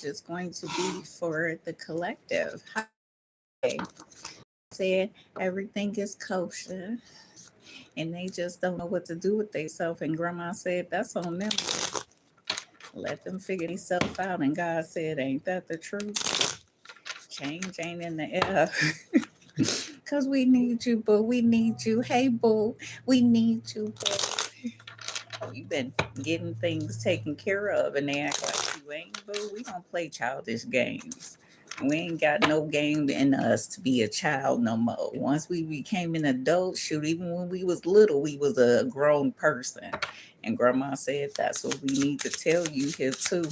just going to be for the collective. Hi. Said everything is kosher and they just don't know what to do with themselves. And grandma said, that's on them. Let them figure themselves out. And God said, ain't that the truth? Change ain't in the air. Because we need you, boo. We need you. Hey, boo. We need you, boo. You've been getting things taken care of, and they act like you ain't, boo. We don't play childish games. We ain't got no game in us to be a child no more. Once we became an adult, shoot, even when we was little, we was a grown person. And grandma said that's what we need to tell you here too.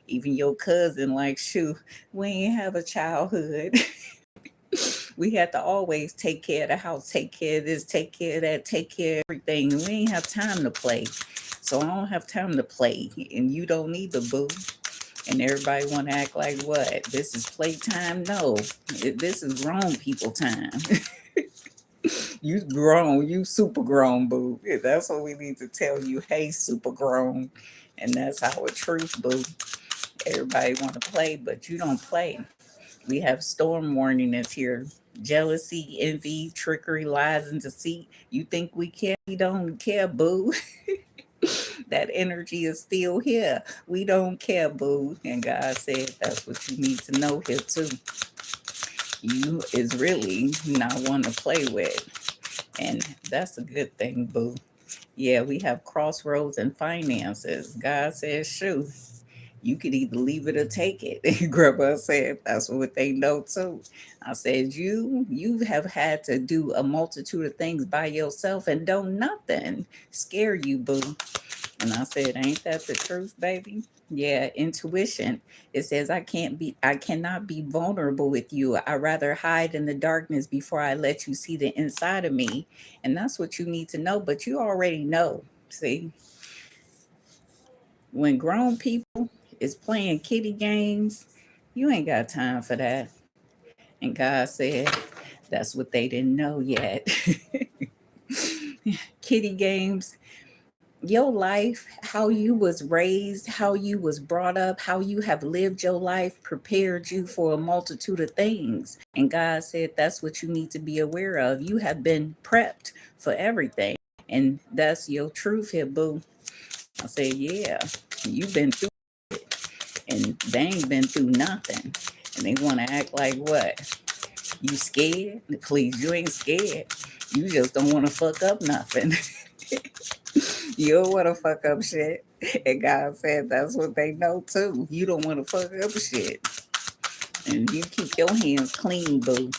Even your cousin, like, shoot, we ain't have a childhood. We had to always take care of the house, take care of this, take care of that, take care of everything. And we ain't have time to play. So I don't have time to play. And you don't either, boo. And everybody want to act like what? This is playtime? No, this is grown people time. You grown, you super grown, boo. That's what we need to tell you. Hey, super grown. And that's our truth, boo. Everybody want to play, but you don't play. We have storm warning that's here. Jealousy, envy, trickery, lies, and deceit. You think we care? We don't care, boo. That energy is still here. We don't care, boo. And God said that's what you need to know here too. You is really not one to play with. And that's a good thing, boo. Yeah, we have crossroads and finances. God says, shoot, you could either leave it or take it. And Grandma said that's what they know too. I said, you have had to do a multitude of things by yourself and don't nothing scare you, boo. And I said, ain't that the truth, baby? Yeah, intuition. It says I cannot be vulnerable with you. I rather hide in the darkness before I let you see the inside of me. And that's what you need to know, but you already know. See, when grown people is playing kitty games, you ain't got time for that. And God said, that's what they didn't know yet. Kitty games, your life, how you was raised, how you was brought up, how you have lived your life prepared you for a multitude of things. And God said that's what you need to be aware of. You have been prepped for everything. And that's your truth here, boo. I said, yeah, you've been through and they ain't been through nothing. And they want to act like what? You scared? Please, you ain't scared. You just don't want to fuck up nothing. You don't want to fuck up shit. And God said that's what they know too. You don't want to fuck up shit. And you keep your hands clean, boo.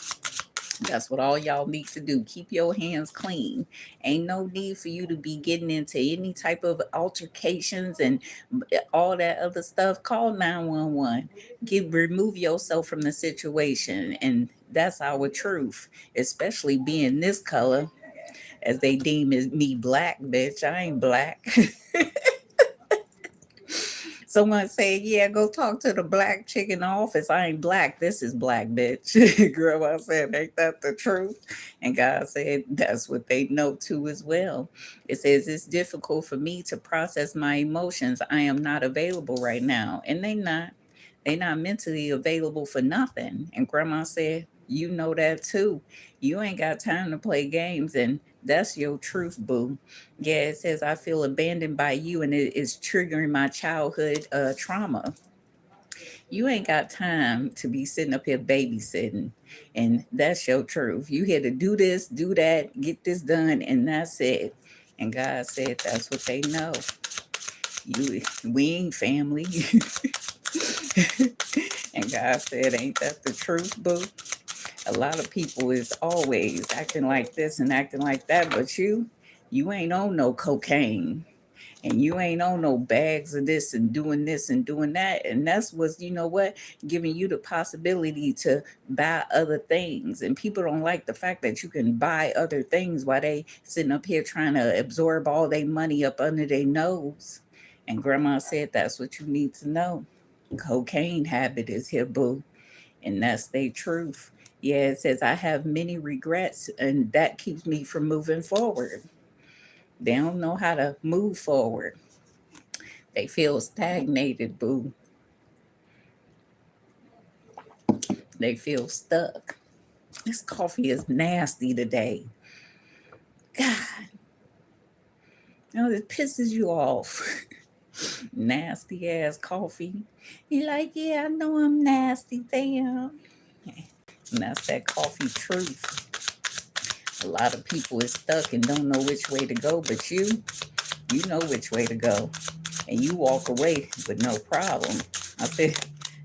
That's what all y'all need to do. Keep your hands clean. Ain't no need for you to be getting into any type of altercations and all that other stuff. Call 911. Remove yourself from the situation. And that's our truth, especially being this color, as they deem me black, bitch. I ain't black. Someone said, yeah, go talk to the black chick in the office. I ain't black. This is black, bitch. Girl, I said, ain't that the truth? And God said, that's what they know too as well. It says, it's difficult for me to process my emotions. I am not available right now. And they not. They not mentally available for nothing. And grandma said, you know that too. You ain't got time to play games. And that's your truth, boo. Yeah, it says, I feel abandoned by you and it is triggering my childhood trauma. You ain't got time to be sitting up here babysitting. And that's your truth. You here to do this, do that, get this done, and that's it. And God said, that's what they know. We ain't family. And God said, ain't that the truth, boo? A lot of people is always acting like this and acting like that, but you ain't on no cocaine and you ain't on no bags of this and doing that. And that's what's, you know what, giving you the possibility to buy other things. And people don't like the fact that you can buy other things while they sitting up here trying to absorb all their money up under their nose. And grandma said, that's what you need to know. Cocaine habit is here, boo. And that's the truth. Yeah, it says, I have many regrets, and that keeps me from moving forward. They don't know how to move forward. They feel stagnated, boo. They feel stuck. This coffee is nasty today. God, it pisses you off. Nasty ass coffee. You like, yeah, I know I'm nasty, damn. And that's that coffee truth. A lot of people is stuck and don't know which way to go, but you know which way to go. And you walk away with no problem. I said,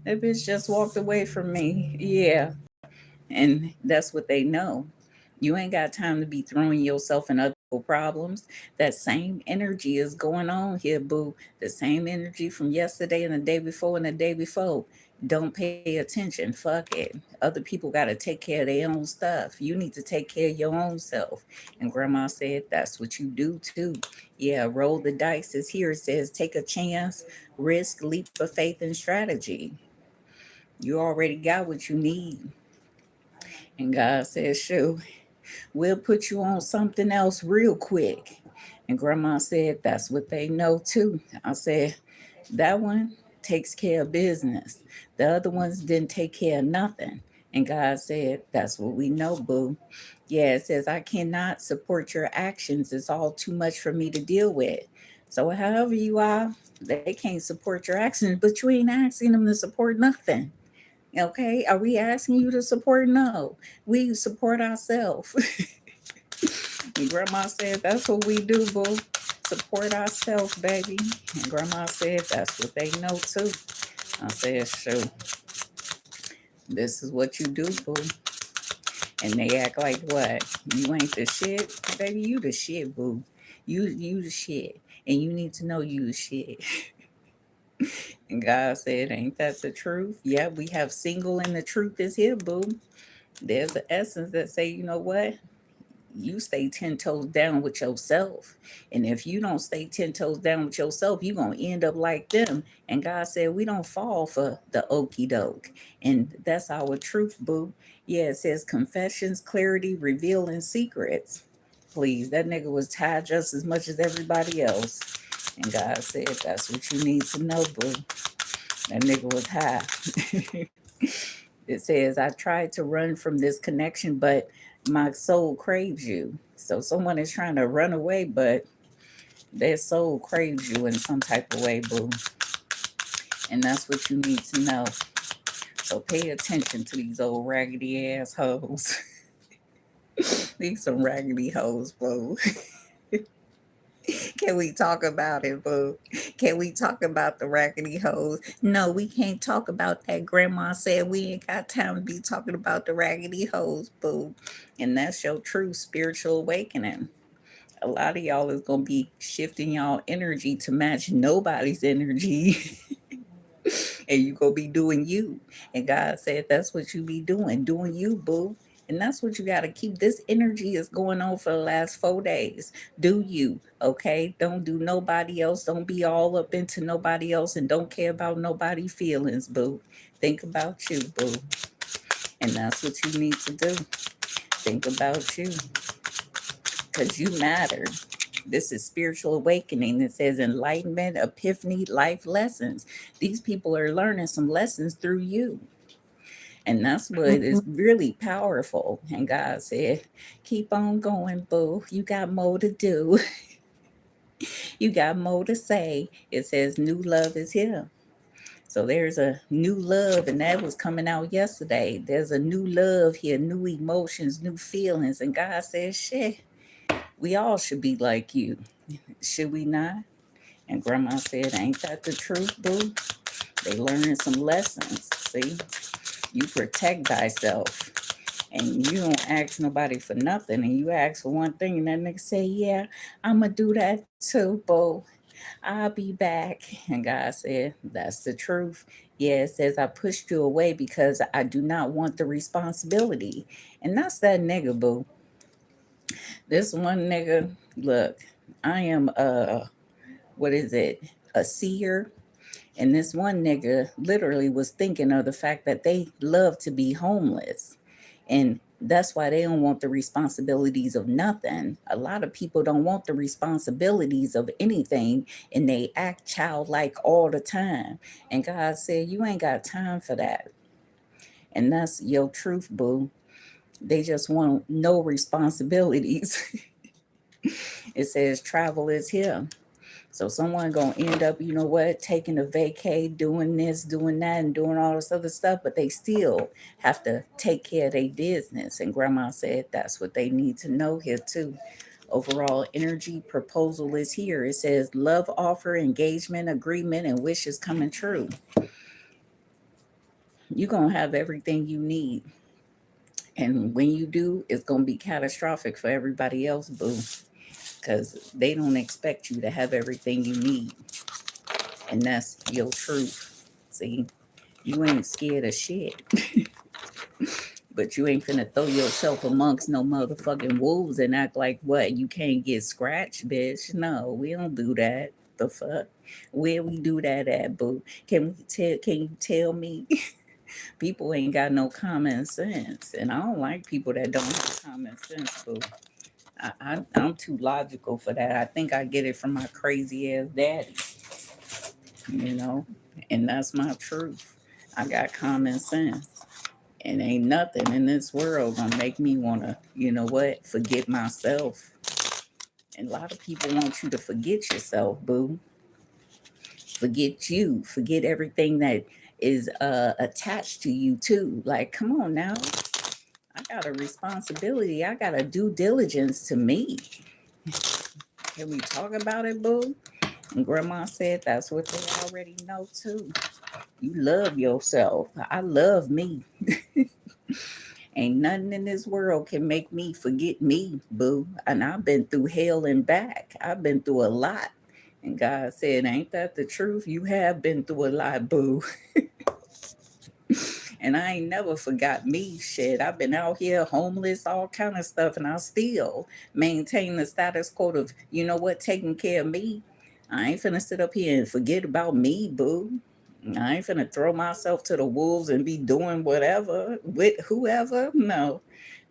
that bitch just walked away from me. Yeah. And that's what they know. You ain't got time to be throwing yourself in other problems. That same energy is going on here, boo. The same energy from yesterday and the day before and the day before. Don't pay attention. Fuck it. Other people got to take care of their own stuff. You need to take care of your own self. And grandma said, that's what you do too. Yeah, roll the dice is here. It says, take a chance, risk, leap of faith, and strategy. You already got what you need. And God says, sure, we'll put you on something else real quick. And grandma said, that's what they know too. I said, that one takes care of business. The other ones didn't take care of nothing. And God said, that's what we know, boo. Yeah, it says, I cannot support your actions. It's all too much for me to deal with. So, however you are, they can't support your actions, but you ain't asking them to support nothing. Okay? Are we asking you to support? No. We support ourselves. And grandma said, that's what we do, boo. Support ourselves, baby. And grandma said, that's what they know too. I said, sure. This is what you do, boo. And they act like what? You ain't the shit? Baby, you the shit, boo. You the shit. And you need to know you the shit. And God said, ain't that the truth? Yeah, we have single and the truth is here, boo. There's an essence that say, you know what? You stay 10 toes down with yourself. And if you don't stay 10 toes down with yourself, you're going to end up like them. And God said, we don't fall for the okey doke. And that's our truth, boo. Yeah, it says confessions, clarity, revealing secrets. Please, that nigga was tired just as much as everybody else. And God said, that's what you need to know, boo. That nigga was high. It says, I tried to run from this connection, but my soul craves you. So someone is trying to run away, but their soul craves you in some type of way, boo. And that's what you need to know. So pay attention to these old raggedy ass hoes. These some raggedy hoes, boo. Can we talk about it, boo? Can we talk about the raggedy hoes? No, we can't talk about that. Grandma said we ain't got time to be talking about the raggedy hoes, boo. And that's your true spiritual awakening. A lot of y'all is going to be shifting y'all energy to match nobody's energy. And you going to be doing you. And God said that's what you be doing you, boo. And that's what you got to keep. This energy is going on for the last 4 days. Do you, okay? Don't do nobody else. Don't be all up into nobody else and don't care about nobody's feelings, boo. Think about you, boo. And that's what you need to do. Think about you. Because you matter. This is spiritual awakening. It says enlightenment, epiphany, life lessons. These people are learning some lessons through you. And that's what is really powerful. And God said, keep on going, boo. You got more to do. You got more to say. It says new love is here. So there's a new love, and that was coming out yesterday. There's a new love here, new emotions, new feelings. And God says, shit, we all should be like you. Should we not? And grandma said, ain't that the truth, boo? They learning some lessons. See, you protect thyself. And you don't ask nobody for nothing. And you ask for one thing, and that nigga say, yeah, I'm going to do that too, boo. I'll be back. And God said, that's the truth. Yeah, it says, I pushed you away because I do not want the responsibility. And that's that nigga, boo. This one nigga, look, I am what is it? A seer. And this one nigga literally was thinking of the fact that they love to be homeless. And that's why they don't want the responsibilities of nothing. A lot of people don't want the responsibilities of anything and they act childlike all the time. And God said, you ain't got time for that. And that's your truth, boo. They just want no responsibilities. It says travel is here. So someone gonna end up, you know what, taking a vacay, doing this, doing that, and doing all this other stuff, but they still have to take care of their business. And grandma said that's what they need to know here too. Overall energy proposal is here. It says love offer, engagement, agreement, and wishes coming true. You're gonna have everything you need. And when you do, it's gonna be catastrophic for everybody else, boo. Because they don't expect you to have everything you need. And that's your truth. See, you ain't scared of shit. But you ain't finna throw yourself amongst no motherfucking wolves and act like what? You can't get scratched, bitch. No, we don't do that. The fuck? Where we do that at, boo? Can you tell me? People ain't got no common sense. And I don't like people that don't have common sense, boo. I'm too logical for that. I think I get it from my crazy ass daddy, you know, and that's my truth. I got common sense, and ain't nothing in this world gonna make me wanna, you know what, forget myself. And a lot of people want you to forget yourself, boo. Forget you. Forget everything that is attached to you too. Like, come on now. I got a responsibility. I got a due diligence to me. Can we talk about it, boo? And grandma said that's what they already know too. You love yourself. I love me. Ain't nothing in this world can make me forget me, boo. And I've been through hell and back. I've been through a lot. And God said, ain't that the truth? You have been through a lot, boo. And I ain't never forgot me. Shit, I've been out here homeless, all kind of stuff, and I still maintain the status quo of, you know what, taking care of me. I ain't finna sit up here and forget about me, boo. I ain't finna throw myself to the wolves and be doing whatever with whoever. No,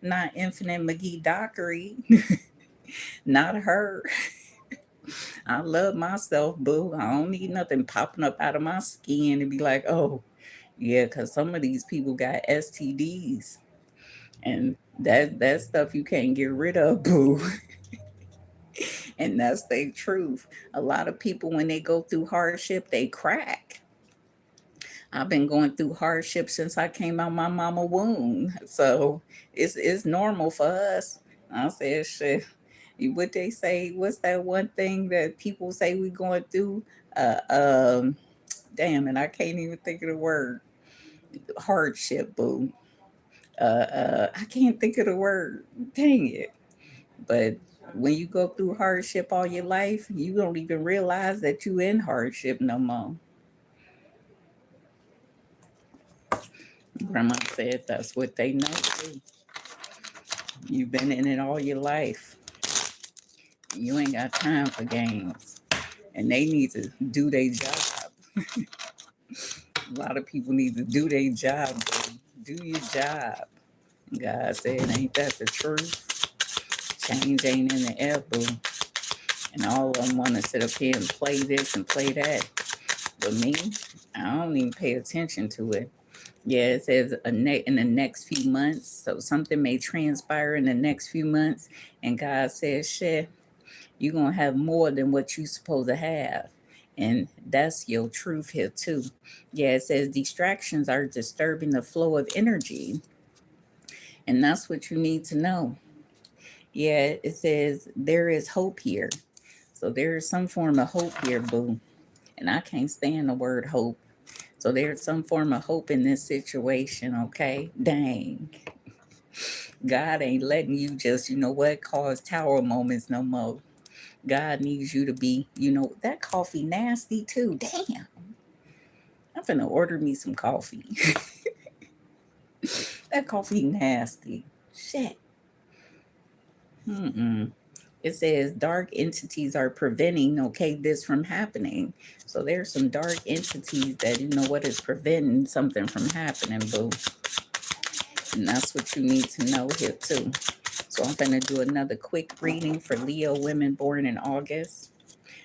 not Infinite McGee Dockery. Not her. I love myself, boo. I don't need nothing popping up out of my skin and be like, oh, yeah, because some of these people got STDs. And that stuff you can't get rid of, boo. And that's the truth. A lot of people, when they go through hardship, they crack. I've been going through hardship since I came out my mama womb. So it's normal for us. I said, shit. What they say, what's that one thing that people say we going through? Uh, um, Damn it, I can't even think of the word. Hardship, boo. I can't think of the word. Dang it. But when you go through hardship all your life, you don't even realize that you in hardship no more. Grandma said that's what they know too. You've been in it all your life. You ain't got time for games. And they need to do their job. A lot of people need to do their job, baby. Do your job. God said, ain't that the truth? Change ain't in the air, boo. And all of them want to sit up here and play this and play that. But me, I don't even pay attention to it. Yeah, it says in the next few months. So something may transpire in the next few months. And God says, shit, you're going to have more than what you're supposed to have. And that's your truth here, too. Yeah, it says distractions are disturbing the flow of energy. And that's what you need to know. Yeah, it says there is hope here. So there is some form of hope here, boo. And I can't stand the word hope. So there's some form of hope in this situation, okay? Dang. God ain't letting you just, you know what, cause tower moments no more. God needs you to be, you know, that coffee nasty too. Damn. I'm finna order me some coffee. That coffee nasty. Shit. Mm-mm. It says dark entities are preventing, okay, this from happening. So there's some dark entities that, you know what, is preventing something from happening, boo. And that's what you need to know here too. So I'm going to do another quick reading for Leo women born in August.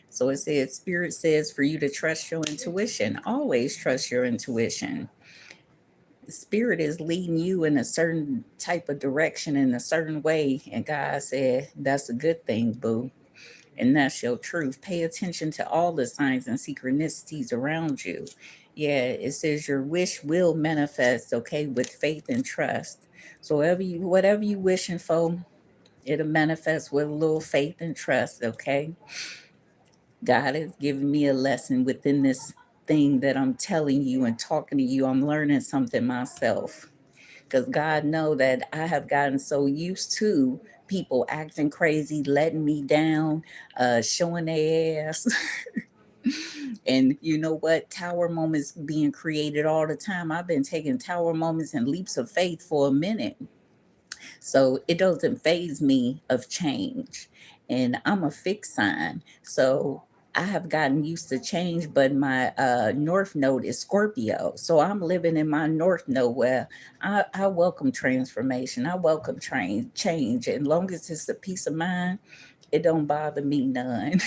So it says, Spirit says for you to trust your intuition. Always trust your intuition. spirit is leading you in a certain type of direction in a certain way. And God said, that's a good thing, boo. And that's your truth. Pay attention to all the signs and synchronicities around you. Yeah, it says your wish will manifest, okay, with faith and trust. So whatever you wishing for, it'll manifest with a little faith and trust, okay? God has given me a lesson within this thing that I'm telling you and talking to you. I'm learning something myself. Because God know that I have gotten so used to people acting crazy, letting me down, showing their ass. And you know what? Tower moments being created all the time. I've been taking tower moments and leaps of faith for a minute. So it doesn't phase me of change. And I'm a fixed sign. So I have gotten used to change, but my north node is Scorpio. So I'm living in my north node where I welcome transformation. I welcome change. And long as it's a peace of mind, it don't bother me none.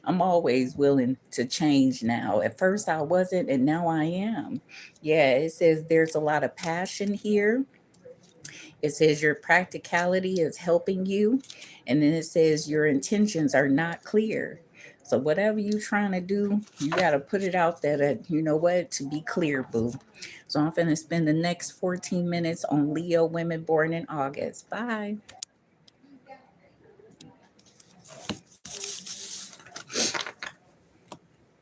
I'm always willing to change now. At first I wasn't, and now I am. Yeah, it says there's a lot of passion here. It says your practicality is helping you. And then it says your intentions are not clear. So whatever you're trying to do, you got to put it out there that, you know what, to be clear, boo. So I'm going to spend the next 14 minutes on Leo women born in August. Bye.